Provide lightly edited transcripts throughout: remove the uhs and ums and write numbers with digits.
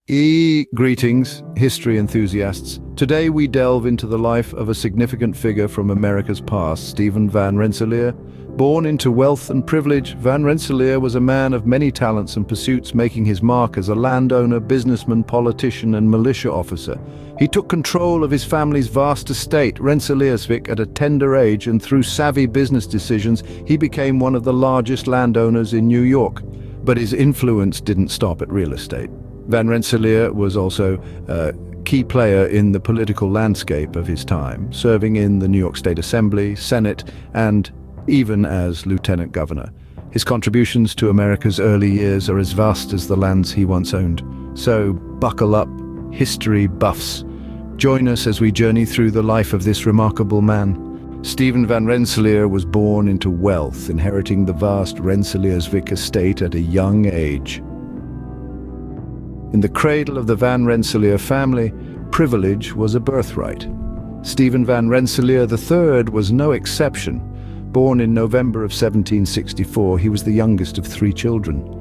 Greetings, history enthusiasts. Today we delve into the life of a significant figure from America's past, Stephen Van Rensselaer. Born into wealth and privilege, Van Rensselaer was a man of many talents and pursuits, making his mark as a landowner, businessman, politician, and militia officer. He took control of his family's vast estate, Rensselaerswyck, at a tender age, and through savvy business decisions, he became one of the largest landowners in New York. But his influence didn't stop at real estate. Van Rensselaer was also a key player in the political landscape of his time, serving in the New York State Assembly, Senate, and even as lieutenant governor. His contributions to America's early years are as vast as the lands he once owned. So buckle up, history buffs. Join us as we journey through the life of this remarkable man. Stephen Van Rensselaer was born into wealth, inheriting the vast Rensselaerswyck estate at a young age. In the cradle of the Van Rensselaer family, privilege was a birthright. Stephen Van Rensselaer III was no exception. Born in November of 1764, he was the youngest of three children.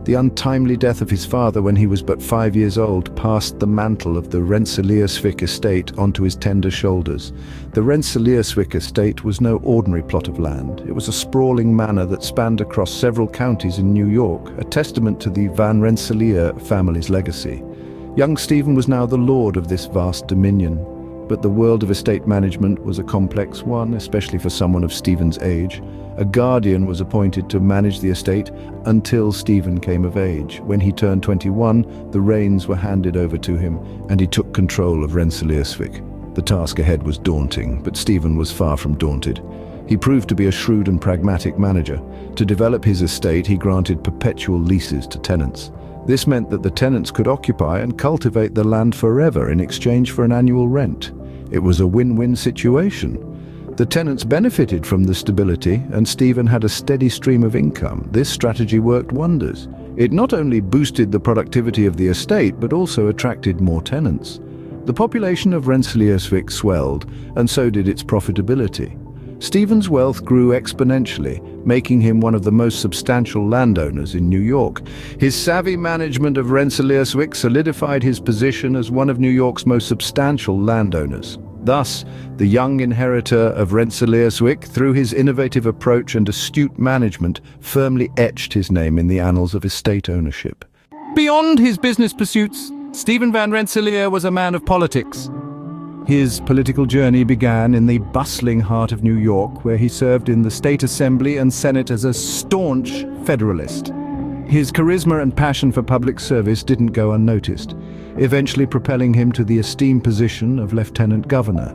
The untimely death of his father when he was but 5 years old passed the mantle of the Rensselaerswyck estate onto his tender shoulders. The Rensselaerswyck estate was no ordinary plot of land. It was a sprawling manor that spanned across several counties in New York, a testament to the Van Rensselaer family's legacy. Young Stephen was now the lord of this vast dominion. But the world of estate management was a complex one, especially for someone of Stephen's age. A guardian was appointed to manage the estate until Stephen came of age. When he turned 21, the reins were handed over to him, and he took control of Rensselaerswyck. The task ahead was daunting, but Stephen was far from daunted. He proved to be a shrewd and pragmatic manager. To develop his estate, he granted perpetual leases to tenants. This meant that the tenants could occupy and cultivate the land forever in exchange for an annual rent. It was a win-win situation. The tenants benefited from the stability, and Stephen had a steady stream of income. This strategy worked wonders. It not only boosted the productivity of the estate, but also attracted more tenants. The population of Rensselaerswyck swelled, and so did its profitability. Stephen's wealth grew exponentially, making him one of the most substantial landowners in New York. His savvy management of Rensselaerswyck solidified his position as one of New York's most substantial landowners. Thus, the young inheritor of Rensselaerswyck, through his innovative approach and astute management, firmly etched his name in the annals of estate ownership. Beyond his business pursuits, Stephen Van Rensselaer was a man of politics. His political journey began in the bustling heart of New York, where he served in the State Assembly and Senate as a staunch Federalist. His charisma and passion for public service didn't go unnoticed, eventually propelling him to the esteemed position of Lieutenant Governor.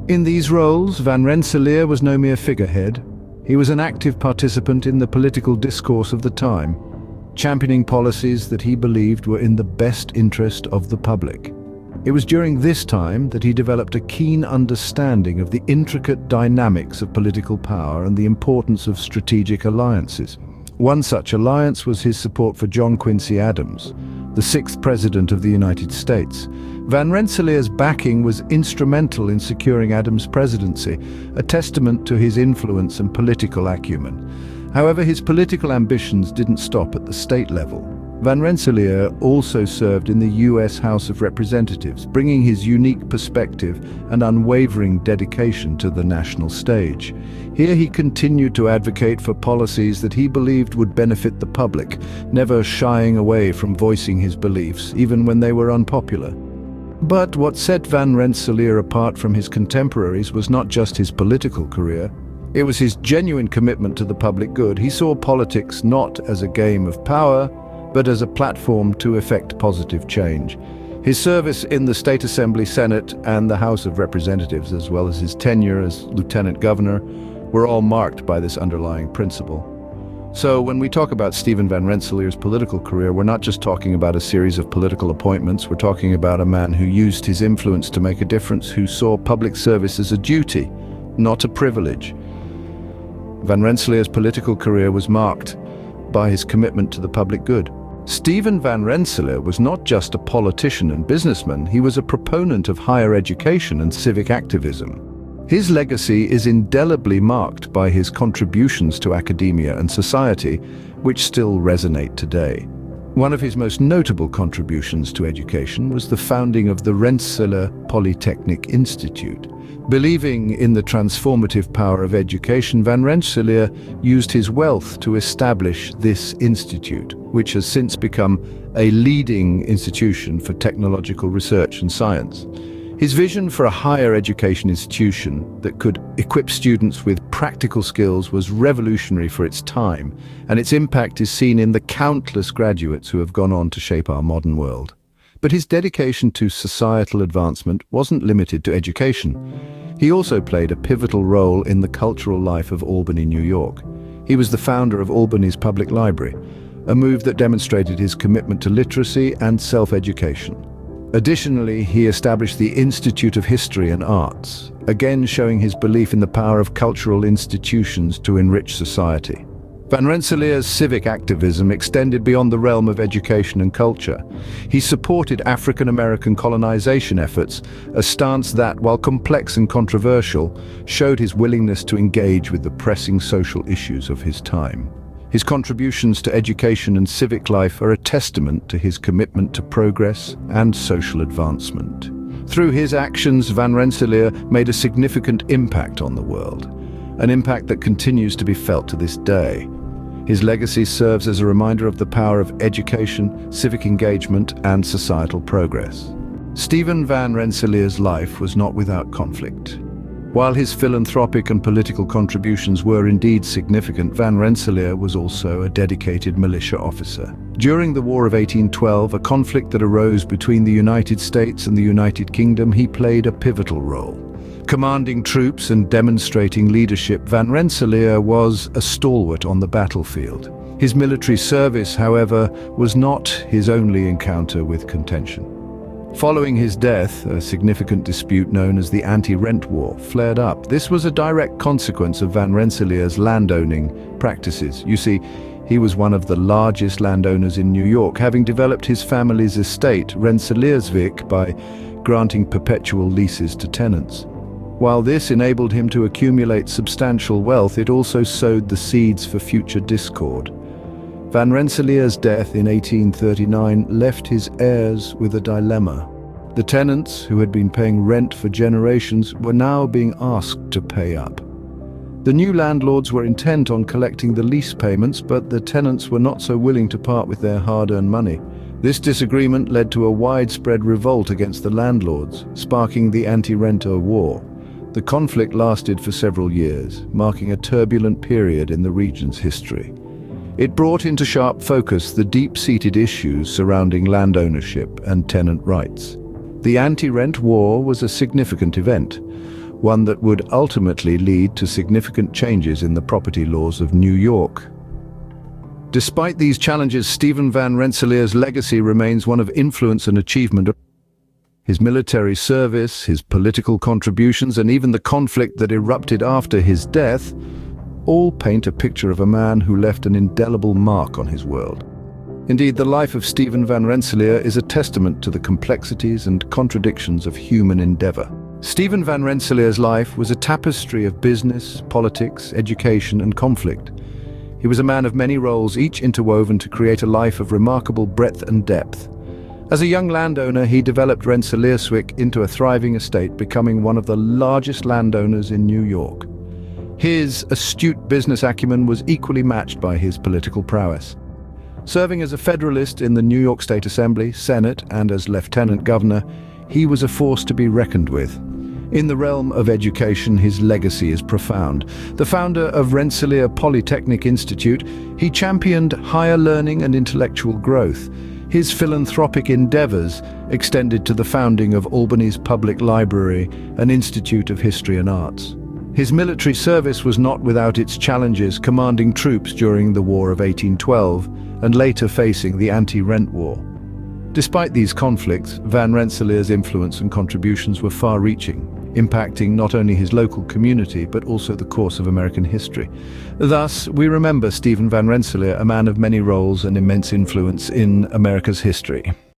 In these roles, Van Rensselaer was no mere figurehead. He was an active participant in the political discourse of the time, championing policies that he believed were in the best interest of the public. It was during this time that he developed a keen understanding of the intricate dynamics of political power and the importance of strategic alliances. One such alliance was his support for John Quincy Adams, the 6th President of the United States. Van Rensselaer's backing was instrumental in securing Adams' presidency, a testament to his influence and political acumen. However, his political ambitions didn't stop at the state level. Van Rensselaer also served in the U.S. House of Representatives, bringing his unique perspective and unwavering dedication to the national stage. Here he continued to advocate for policies that he believed would benefit the public, never shying away from voicing his beliefs, even when they were unpopular. But what set Van Rensselaer apart from his contemporaries was not just his political career. It was his genuine commitment to the public good. He saw politics not as a game of power, but as a platform to effect positive change. His service in the State Assembly, Senate, and the House of Representatives, as well as his tenure as Lieutenant Governor, were all marked by this underlying principle. So when we talk about Stephen Van Rensselaer's political career, we're not just talking about a series of political appointments. We're talking about a man who used his influence to make a difference, who saw public service as a duty, not a privilege. Van Rensselaer's political career was marked by his commitment to the public good. Stephen Van Rensselaer was not just a politician and businessman, he was a proponent of higher education and civic activism. His legacy is indelibly marked by his contributions to academia and society, which still resonate today. One of his most notable contributions to education was the founding of the Rensselaer Polytechnic Institute. Believing in the transformative power of education, Van Rensselaer used his wealth to establish this institute, which has since become a leading institution for technological research and science. His vision for a higher education institution that could equip students with practical skills was revolutionary for its time, and its impact is seen in the countless graduates who have gone on to shape our modern world. But his dedication to societal advancement wasn't limited to education. He also played a pivotal role in the cultural life of Albany, New York. He was the founder of Albany's public library, a move that demonstrated his commitment to literacy and self-education. Additionally, he established the Institute of History and Arts, again showing his belief in the power of cultural institutions to enrich society. Van Rensselaer's civic activism extended beyond the realm of education and culture. He supported African-American colonization efforts, a stance that, while complex and controversial, showed his willingness to engage with the pressing social issues of his time. His contributions to education and civic life are a testament to his commitment to progress and social advancement. Through his actions, Van Rensselaer made a significant impact on the world, an impact that continues to be felt to this day. His legacy serves as a reminder of the power of education, civic engagement, and societal progress. Stephen Van Rensselaer's life was not without conflict. While his philanthropic and political contributions were indeed significant, Van Rensselaer was also a dedicated militia officer. During the War of 1812, a conflict that arose between the United States and the United Kingdom, he played a pivotal role. Commanding troops and demonstrating leadership, Van Rensselaer was a stalwart on the battlefield. His military service, however, was not his only encounter with contention. Following his death, a significant dispute known as the Anti-Rent War flared up. This was a direct consequence of Van Rensselaer's landowning practices. You see, he was one of the largest landowners in New York, having developed his family's estate, Rensselaerswyck, by granting perpetual leases to tenants. While this enabled him to accumulate substantial wealth, it also sowed the seeds for future discord. Van Rensselaer's death in 1839 left his heirs with a dilemma. The tenants, who had been paying rent for generations, were now being asked to pay up. The new landlords were intent on collecting the lease payments, but the tenants were not so willing to part with their hard-earned money. This disagreement led to a widespread revolt against the landlords, sparking the anti-renter war. The conflict lasted for several years, marking a turbulent period in the region's history. It brought into sharp focus the deep-seated issues surrounding land ownership and tenant rights. The anti-rent war was a significant event, one that would ultimately lead to significant changes in the property laws of New York. Despite these challenges, Stephen Van Rensselaer's legacy remains one of influence and achievement. His military service, his political contributions, and even the conflict that erupted after his death all paint a picture of a man who left an indelible mark on his world. Indeed, the life of Stephen Van Rensselaer is a testament to the complexities and contradictions of human endeavor. Stephen Van Rensselaer's life was a tapestry of business, politics, education, and conflict. He was a man of many roles, each interwoven to create a life of remarkable breadth and depth. As a young landowner, he developed Rensselaerswyck into a thriving estate, becoming one of the largest landowners in New York. His astute business acumen was equally matched by his political prowess. Serving as a Federalist in the New York State Assembly, Senate, and as Lieutenant Governor, he was a force to be reckoned with. In the realm of education, his legacy is profound. The founder of Rensselaer Polytechnic Institute, he championed higher learning and intellectual growth. His philanthropic endeavors extended to the founding of Albany's public library, an institute of history and arts. His military service was not without its challenges, commanding troops during the War of 1812 and later facing the anti-rent war. Despite these conflicts, Van Rensselaer's influence and contributions were far-reaching, impacting not only his local community but also the course of American history. Thus, we remember Stephen Van Rensselaer, a man of many roles and immense influence in America's history.